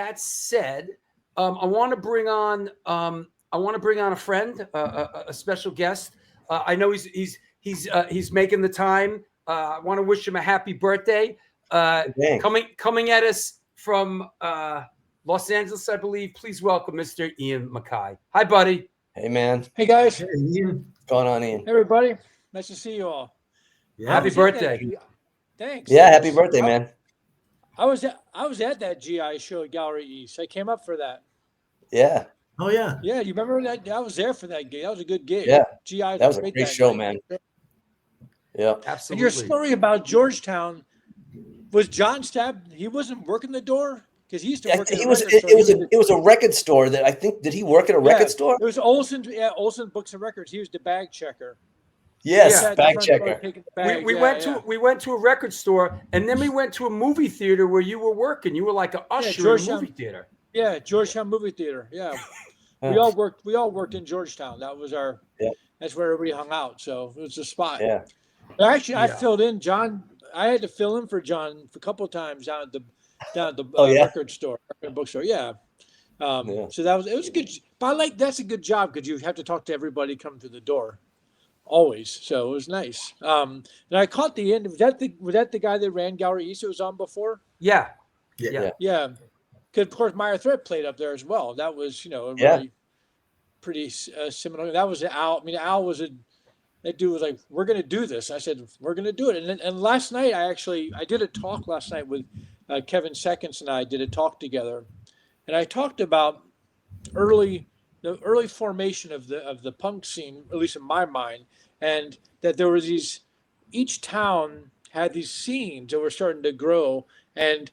that said, I want to bring on a friend, a special guest. I know he's making the time. I want to wish him a happy birthday. Coming at us from Los Angeles, I believe. Please welcome Mr. Ian MacKaye. Hi, buddy. Hey, man. Hey, guys. Hey, Ian. What's going on, Ian? Hey, everybody. Nice to see you all. Yeah. Happy birthday. Thanks. Yeah, happy birthday, man. I was at that GI show at Gallery East. I came up for that. Yeah. Oh, yeah. Yeah, you remember that? I was there for that gig. That was a good gig. Yeah. GI. That was a great show, man. Yeah. Absolutely. And your story about Georgetown, was John stabbed? He wasn't working the door? Because he used to work at It was a record store that I think, did he work at a record store? It was Olson. Yeah, Olson Books and Records. He was the bag checker. Yes, Yeah, bag checker. We went to a record store, and then we went to a movie theater where you were working. You were like an usher in a movie theater. Yeah, Georgetown Movie Theater. Yeah, we all worked in Georgetown. That was our. Yeah. That's where everybody hung out. So it was a spot. Yeah. But actually, I filled in John. I had to fill in for John a couple of times down at the record store, bookstore. Yeah. So it was a good. But that's a good job because you have to talk to everybody coming through the door. Always. So it was nice. And I caught the end. Was that the guy that ran Gallery East that was on before? Yeah. Yeah. Because of course Meyer Threat played up there as well. That was, really pretty similar. That was Al. I mean, Al was that dude was like, we're going to do this. I said, we're going to do it. And last night I did a talk last night with Kevin Seconds, and I did a talk together. And I talked about the early formation of the punk scene, at least in my mind, and that there was each town had these scenes that were starting to grow, and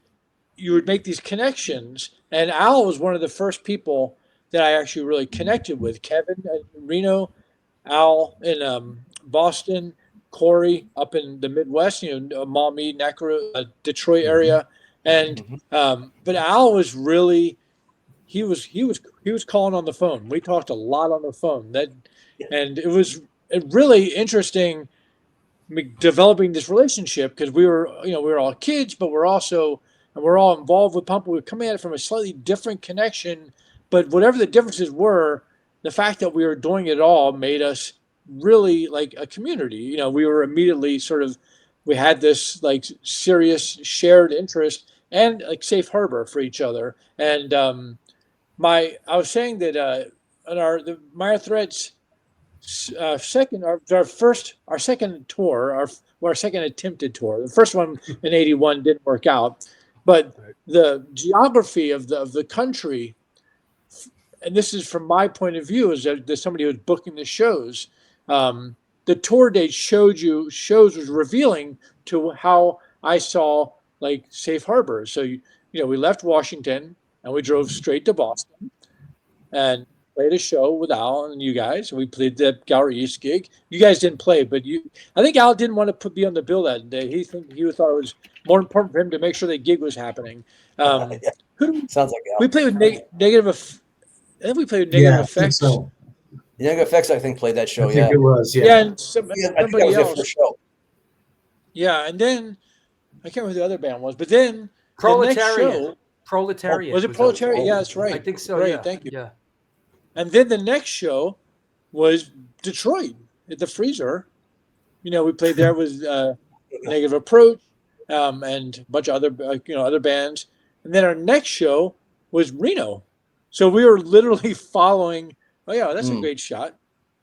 you would make these connections. And Al was one of the first people that I actually really connected with. Kevin in Reno, Al in Boston, Corey up in the Midwest, Maumee, Necro, Detroit area, and but Al was really. He was calling on the phone. We talked a lot on the phone. And it was really interesting developing this relationship because we were all kids, but we're all involved with punk. We were coming at it from a slightly different connection, but whatever the differences were, the fact that we were doing it all made us really like a community. We were immediately we had this like serious shared interest and like safe harbor for each other. And I was saying that on the Meyer Threat's our second tour, our second attempted tour. The first one in '81 didn't work out, but the geography of the country, and this is from my point of view, as somebody who was booking the shows, the tour date shows was revealing to how I saw like safe harbor. So we left Washington. And we drove straight to Boston and played a show with Al and you guys. We played the Gallery East gig. You guys didn't play, but I think Al didn't want to be on the bill that day. He thought it was more important for him to make sure the gig was happening. Sounds like Al. We played with Negative. I think we played with Negative Effects. So. Negative Effects, I think, played that show. I think it was. Yeah. Yeah, and I think somebody that was else. their first show. Yeah, and then I can't remember who the other band was, but then Proletariat. The next show, Proletariat. was it Proletariat? Yeah, that's right. I think so. Right, yeah. thank you. Yeah. And then the next show was Detroit at the Freezer. We played there with Negative Approach and a bunch of other other bands. And then our next show was Reno. So we were literally following. Oh yeah, that's a great shot.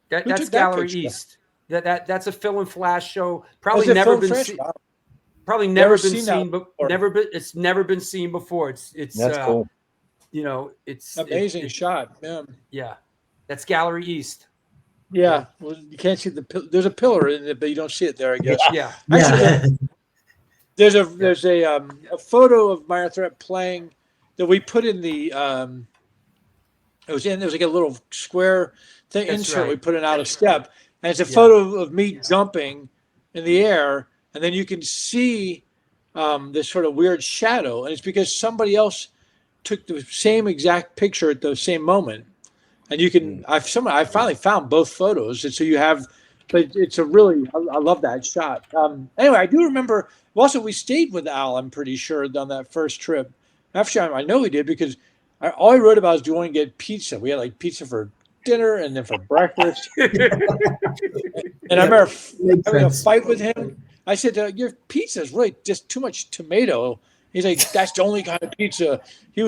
That's Gallery East. That's a Phil and Flash show. Probably never been seen. Probably never been seen, but it's never been seen before. It's that's cool. It's amazing shot. Yeah, that's Gallery East. Yeah, well, you can't see there's a pillar in it, but you don't see it there. I guess. Yeah. Actually, there's a photo of Meyer Threat playing that we put in the. There was like a little square thing insert. Right. We put it out a step, and it's a photo of me jumping in the air. And then you can see this sort of weird shadow. And it's because somebody else took the same exact picture at the same moment. And you can, I finally found both photos. And so you have, but it's I love that shot. Anyway, I do remember, also we stayed with Al, I'm pretty sure, on that first trip. Actually, I know he did because all I wrote about was doing get pizza. We had like pizza for dinner and then for breakfast. And I remember having a fight with him. I said, your pizza is really just too much tomato. He's like, that's the only kind of pizza. He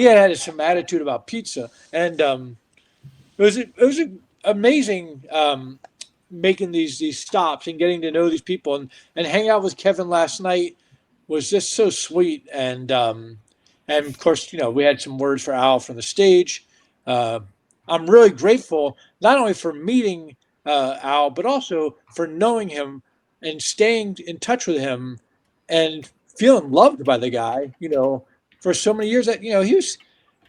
had some attitude about pizza. And it was amazing making these stops and getting to know these people and hanging out with Kevin last night was just so sweet. And of course, we had some words for Al from the stage. I'm really grateful not only for meeting Al, but also for knowing him and staying in touch with him and feeling loved by the guy, for so many years. That he was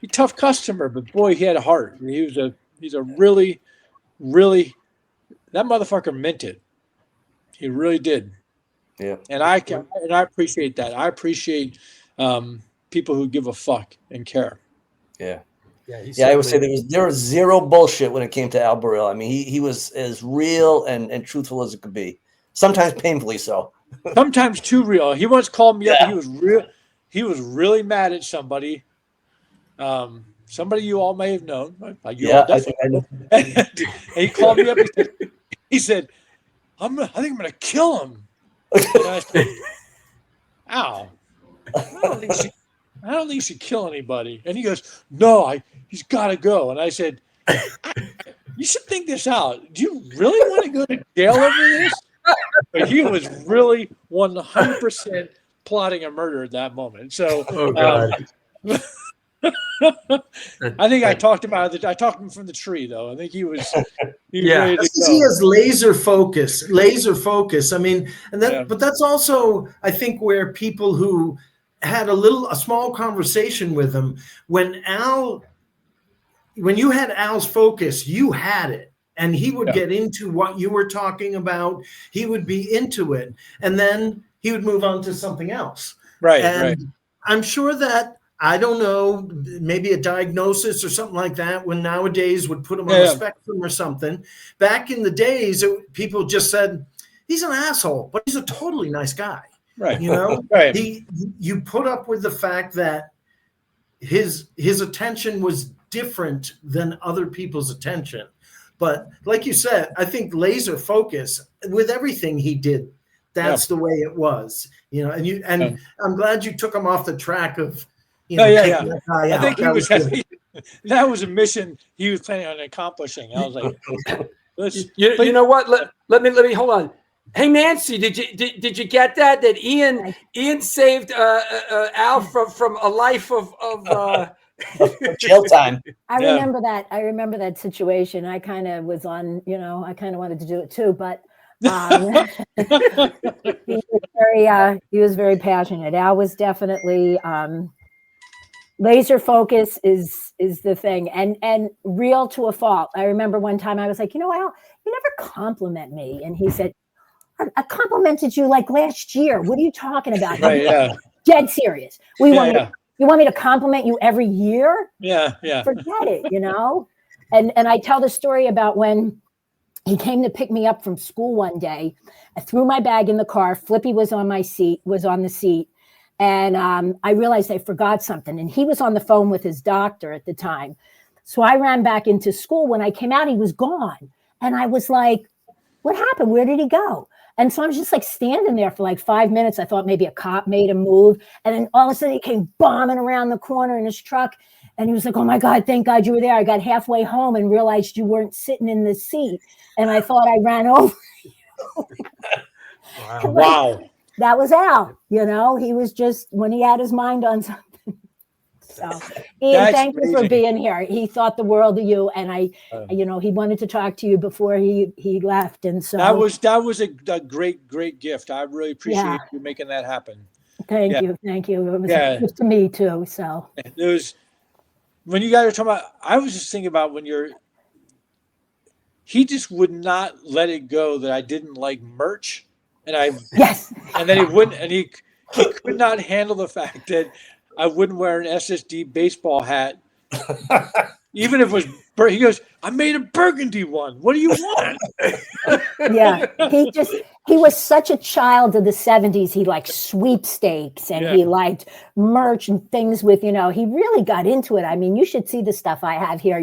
a tough customer, but boy, he had a heart. He's a really, really, that motherfucker meant it. He really did. Yeah. And I appreciate that. I appreciate people who give a fuck and care. Yeah. I would say there was zero bullshit when it came to Al Barile. I mean, he was as real and truthful as it could be. Sometimes painfully so. Sometimes too real. He once called me up. He was real. He was really mad at somebody. Somebody you all may have known. I think I know. And he called me up. He said, I think I'm going to kill him. And I said, Al, I don't think you should kill anybody. And he goes, no, he's got to go. And I said, you should think this out. Do you really want to go to jail over this? But he was really 100% plotting a murder at that moment. So, I think I talked about it. I talked him from the tree, though. I think he was ready to go. He has laser focus. I mean, but that's also, I think, where people who had a small conversation with him, when you had Al's focus, you had it. And he would get into what you were talking about. He would be into it. And then he would move on to something else. Right. I'm sure that, I don't know, maybe a diagnosis or something like that, when nowadays would put him on a spectrum or something. Back in the days, people just said, he's an asshole, but he's a totally nice guy. Right. Right. You put up with the fact that his attention was different than other people's attention. But like you said, I think laser focus with everything he did. That's the way it was, and I'm glad you took him off the track of, that guy out. I think that was a mission he was planning on accomplishing. I was like, you know what? Let me hold on. Hey Nancy, did you get that Ian saved Al from a life of jail time. I remember that. I remember that situation. I kind of was on, I kind of wanted to do it too, but he was very passionate. Al was definitely laser focus is the thing, and real to a fault. I remember one time I was like, Al, you never compliment me, and he said, I complimented you like last year. What are you talking about? Right, yeah. Dead serious. You want me to compliment you every year? Yeah. Forget it, And I tell the story about when he came to pick me up from school one day. I threw my bag in the car. Flippy was on the seat. And I realized I forgot something. And he was on the phone with his doctor at the time. So I ran back into school. When I came out, he was gone. And I was like, what happened? Where did he go? And so I was just like standing there for like 5 minutes. I thought maybe a cop made a move. And then all of a sudden he came bombing around the corner in his truck. And he was like, oh my God, thank God you were there. I got halfway home and realized you weren't sitting in the seat. And I thought I ran over you. Wow. That was Al, he was just, when he had his mind on something. So Ian, thank you for being here. He thought the world of you, and he wanted to talk to you before he left, and so that was a great gift. I really appreciate you making that happen. Thank you. It was a gift to me too. So when you guys are talking about, I was just thinking about he just would not let it go that I didn't like merch, and and then he wouldn't, and he could not handle the fact that I wouldn't wear an SSD baseball hat even if it was, he goes, I made a burgundy one. What do you want? Yeah, he was such a child of the 70s. He liked sweepstakes and he liked merch and things with, he really got into it. I mean, you should see the stuff I have here,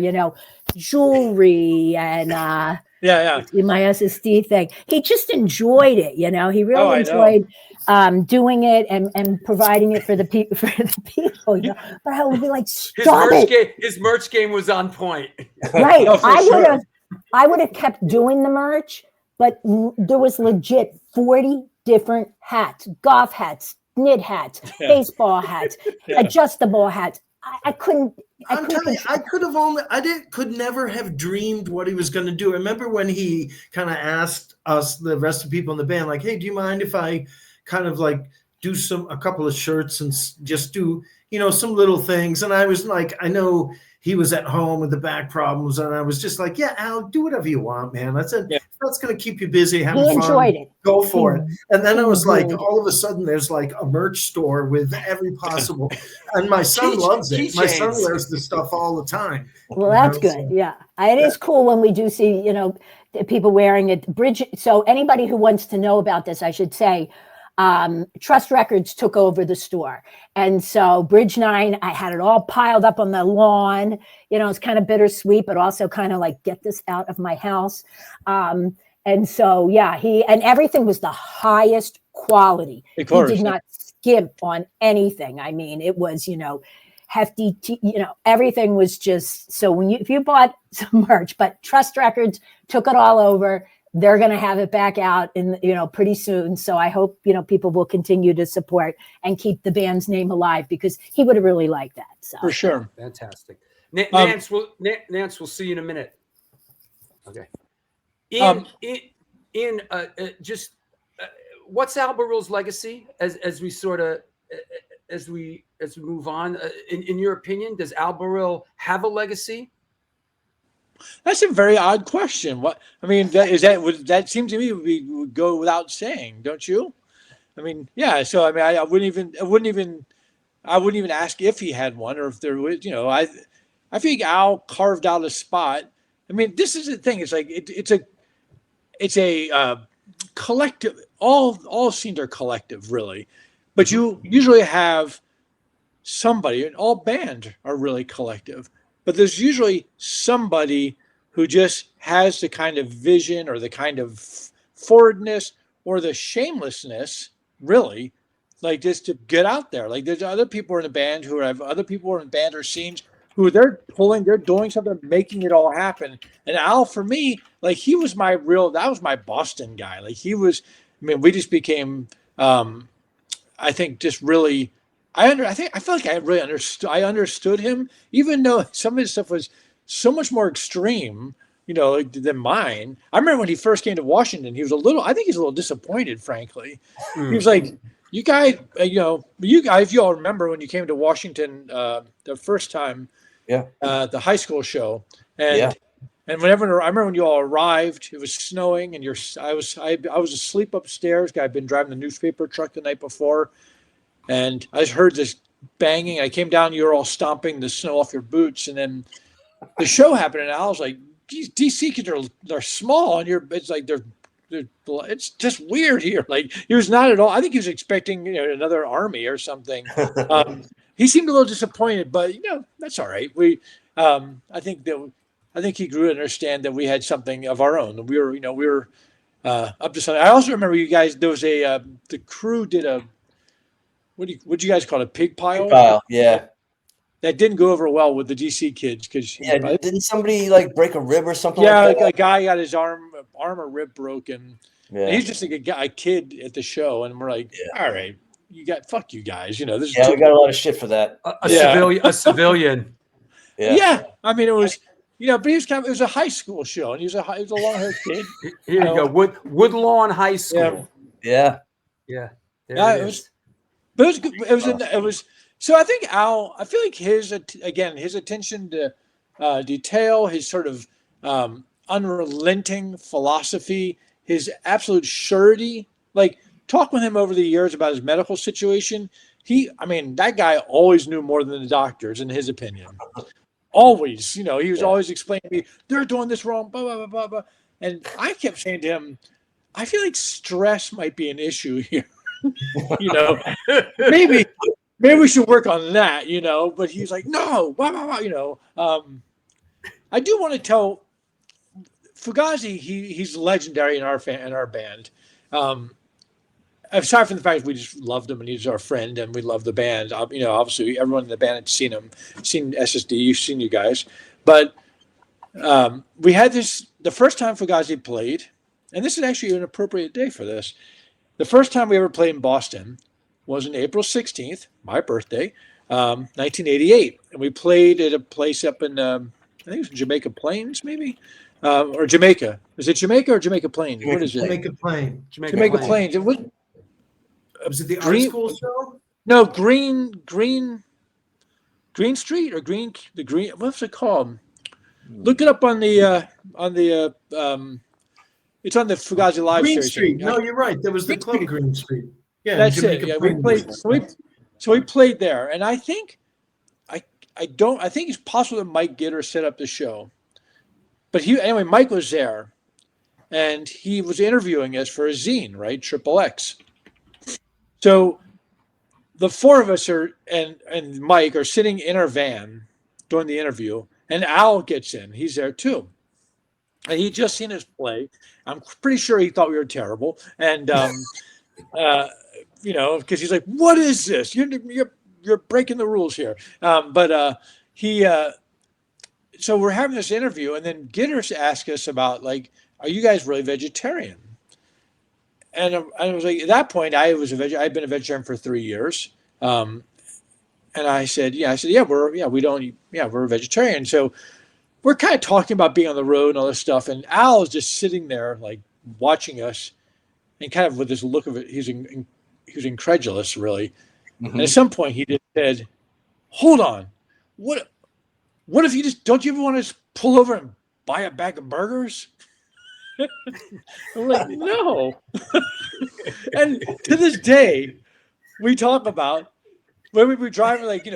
jewelry and my SSD thing. He just enjoyed it, he really enjoyed doing it and providing it for the people. But I would be like, stop it. His merch game was on point. Right. I would have kept doing the merch, but there was legit 40 different hats, golf hats, knit hats, baseball hats, adjustable hats. I couldn't. I'm telling you, could never have dreamed what he was going to do. I remember when he kind of asked us, the rest of the people in the band, like, hey, do you mind if I kind of like do a couple of shirts and just do, some little things? And I was like, I know he was at home with the back problems, and I was just like, yeah, Al, do whatever you want, man. That's it. That's going to keep you busy, having fun. He enjoyed it. Go for it. And then it was like, all of a sudden, there's like a merch store with every possible. And my son loves it. My son wears the stuff all the time. Well, that's good. Yeah, it is cool when we do see, people wearing it. So anybody who wants to know about this, I should say, Trust Records took over the store. And so Bridge 9, I had it all piled up on the lawn. It's kind of bittersweet, but also kind of like, get this out of my house. And so, and everything was the highest quality. Of course. He did not skimp on anything. I mean, it was, hefty, everything was just, so if you bought some merch, but Trust Records took it all over. They're going to have it back out in, pretty soon. So I hope, people will continue to support and keep the band's name alive, because he would have really liked that. So. For sure. Fantastic. Nance, we'll see you in a minute. Okay. Ian, what's Al Barile's legacy as we sort of, as we move on? In your opinion, does Al Barile have a legacy? That's a very odd question. That seems to me would go without saying, don't you? I mean, yeah. So I wouldn't even ask if he had one, or if there was. I think Al carved out a spot. I mean, this is the thing. It's like it's a collective. All scenes are collective, really, but you usually have somebody, and all bands are really collective. But there's usually somebody who just has the kind of vision or the kind of forwardness or the shamelessness, really, like just to get out there. Like there's other people in the band who have other people in band or scenes who they're doing something, making it all happen. And Al, for me, like that was my Boston guy. Like we just became, I think, just really. I feel like I really understood. I understood him, even though some of his stuff was so much more extreme, than mine. I remember when he first came to Washington, he was I think he's a little disappointed, frankly. He was like, "You guys, if you all remember when you came to Washington the first time, the high school show, and whenever I remember when you all arrived, it was snowing, and I was asleep upstairs. I'd been driving the newspaper truck the night before. And I just heard this banging. I came down, you were all stomping the snow off your boots. And then the show happened, and I was like, these DC kids they're small, and it's like it's just weird here. Like, he was not at all. I think he was expecting another army or something. He seemed a little disappointed, but that's all right. I think he grew to understand that we had something of our own. We were up to something. I also remember you guys. There was the crew did a. What'd you guys call it? Pig pile? Pig pile, yeah. That didn't go over well with the DC kids because didn't somebody like break a rib or something? Yeah, like that? A guy got his arm or rib broken. Yeah. He's just like a kid at the show, and we're like, all right, fuck you guys. This is we got a lot of shit for that. A civilian. Yeah. I mean, it was. But he was it was a high school show, and he was a long-haired kid. Here you go, Woodlawn High School. Yeah. There it was. But it was. So I think Al. I feel like his attention to detail, his sort of unrelenting philosophy, his absolute surety. Like, talk with him over the years about his medical situation. That guy always knew more than the doctors, in his opinion. always, he was always explaining to me, they're doing this wrong, blah, blah, blah, blah, blah. And I kept saying to him, I feel like stress might be an issue here. Maybe we should work on that, but he's like, no, blah, blah, blah, I do want to tell Fugazi, he's legendary in our band. Aside from the fact we just loved him and he's our friend and we love the band, obviously everyone in the band had seen him, seen SSD, you've seen you guys. But we had the first time Fugazi played, and this is actually an appropriate day for this. The first time we ever played in Boston was on April 16th, my birthday, 1988. And we played at a place up in, I think it was Jamaica Plains, maybe? Or Jamaica. Is it Jamaica or Jamaica Plains? What is it? Jamaica Plains. Jamaica Plains. It was it the art school show? No, Green Street or Green. What's it called? Look it up on the it's on the Fugazi Live Green series. Street. No, you're right. There was the club Green Street. Yeah, that's it. Yeah, we played. So we played there, and I think I think it's possible that Mike Gitter set up the show, but Mike was there, and he was interviewing us for a zine, right? XXX. So the four of us and Mike are sitting in our van doing the interview, and Al gets in. He's there too. And he'd just seen us play. I'm pretty sure he thought we were terrible. And, because he's like, what is this? You're breaking the rules here. So we're having this interview, and then Gitters asked us about, like, are you guys really vegetarian? And I was like, at that point, I'd been a vegetarian for 3 years. And I said, we're a vegetarian. So we're kind of talking about being on the road and all this stuff. And Al is just sitting there, like, watching us and kind of with this look of it. He was incredulous, really. Mm-hmm. And at some point he just said, hold on. What if don't you ever want to just pull over and buy a bag of burgers? I'm like, no. And to this day, we talk about when we were driving, like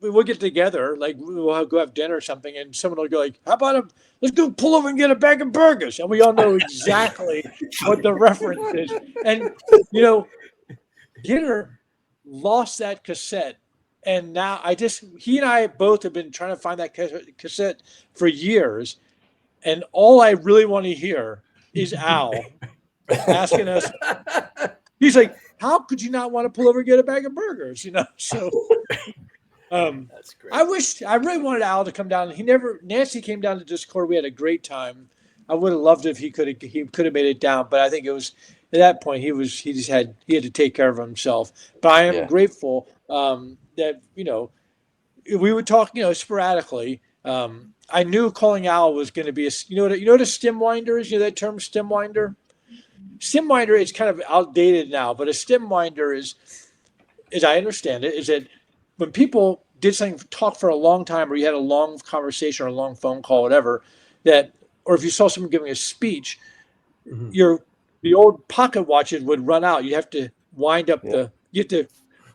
we'll get together, like we'll go have dinner or something, and someone will go like, how about let's go pull over and get a bag of burgers, and we all know exactly what the reference is. And Gitter lost that cassette, and now he and I both have been trying to find that cassette for years, and all I really want to hear is Al asking us. He's like, how could you not want to pull over and get a bag of burgers? So that's great. I really wanted Al to come down. Nancy came down to Discord. We had a great time. I would have loved if he could have made it down, but I think it was at that point he had to take care of himself. But I am grateful that we would talk sporadically. I knew calling Al was going to be what a stem winder is. That term, stem winder. Stem winder is kind of outdated now, but a stem winder is, as I understand it, is that when people did something, talk for a long time, or you had a long conversation or a long phone call, whatever, or if you saw someone giving a speech, mm-hmm. The old pocket watches would run out. You have to wind up you have to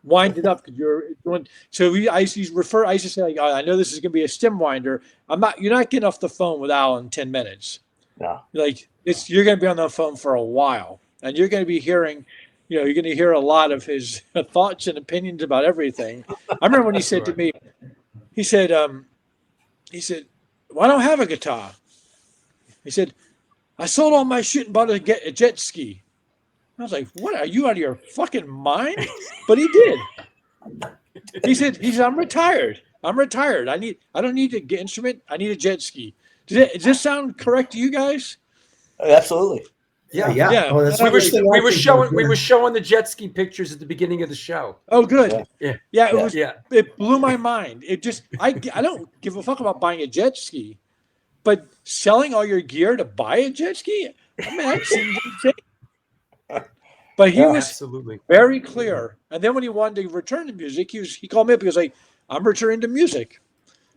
wind it up because you're doing. So I used to say, like, I know this is going to be a stem winder. You're not getting off the phone with Al in 10 minutes. No. Like you're going to be on the phone for a while, and you're going to be hearing, you're going to hear a lot of his thoughts and opinions about everything. I remember when he said to me, he said, well, I don't have a guitar. He said, I sold all my shit and bought a jet ski. I was like, what? Are you out of your fucking mind? But he did. He said, I'm retired. I don't need to get instrument. I need a jet ski. Does this sound correct to you guys? Absolutely. Yeah. Oh, that's we were showing the jet ski pictures at the beginning of the show. Oh, good. Yeah. It blew my mind. It just I don't give a fuck about buying a jet ski, but selling all your gear to buy a jet ski, I mean, that seems insane. But he was absolutely very clear. And then when he wanted to return to music, he called me up. He was like, "I'm returning to music."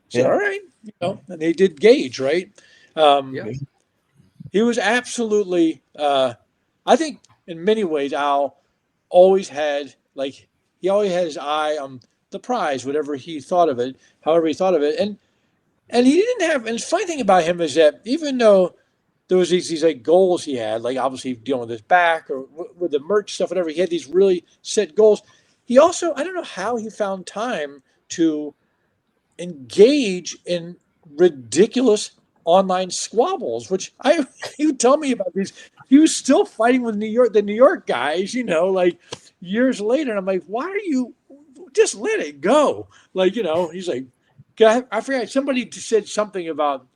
So all right, and they did Gauge, right? He was absolutely. I think in many ways, Al always had his eye on the prize, whatever he thought of it, however he thought of it. And he didn't have, and the funny thing about him is that even though there was these like goals he had, like obviously dealing with his back or with the merch stuff, whatever, he had these really set goals. He also, I don't know how he found time to engage in ridiculous online squabbles, which you tell me about these. He was still fighting with the New York guys, like years later. And I'm like, why are you just let it go? Like, he's like, I forgot, somebody said something about,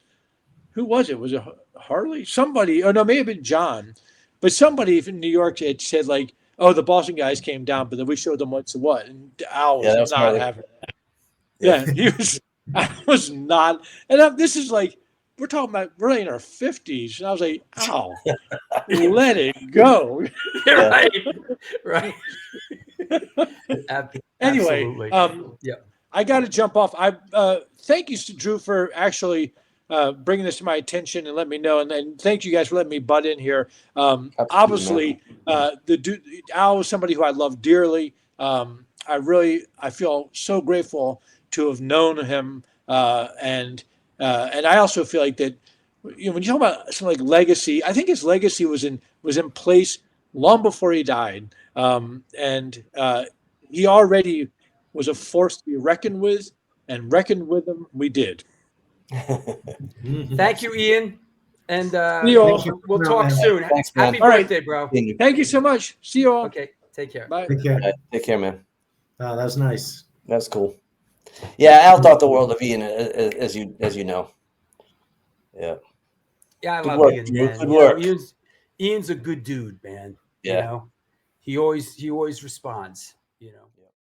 who was it? Was it Harley? Somebody, oh no, it may have been John, but somebody from New York had said like, oh, the Boston guys came down, but then we showed them what's what. And Al was not having that. Yeah, I was not. And this is like, we're talking about really in our 50s. And I was like, Al, let it go. Right. Anyway, I got to jump off. Thank you, Drew, for actually bringing this to my attention and let me know. And thank you guys for letting me butt in here. Obviously, Al was somebody who I love dearly. I feel so grateful to have known him. And I also feel like that, when you talk about something like legacy, I think his legacy was in place long before he died. And he already was a force to be reckoned with, and reckoned with him we did. Thank you, Ian. And we'll talk soon. Thanks, man. Happy birthday, bro. Thank you so much. See you all. Okay, take care. Bye. Take care. Take care, man. Oh, that's nice. That's cool. Yeah, Al thought the world of Ian, as you know. Yeah. Yeah, I Good love work, Ian. Drew. Man. Good work. Ian's a good dude, man. Yeah. He always responds.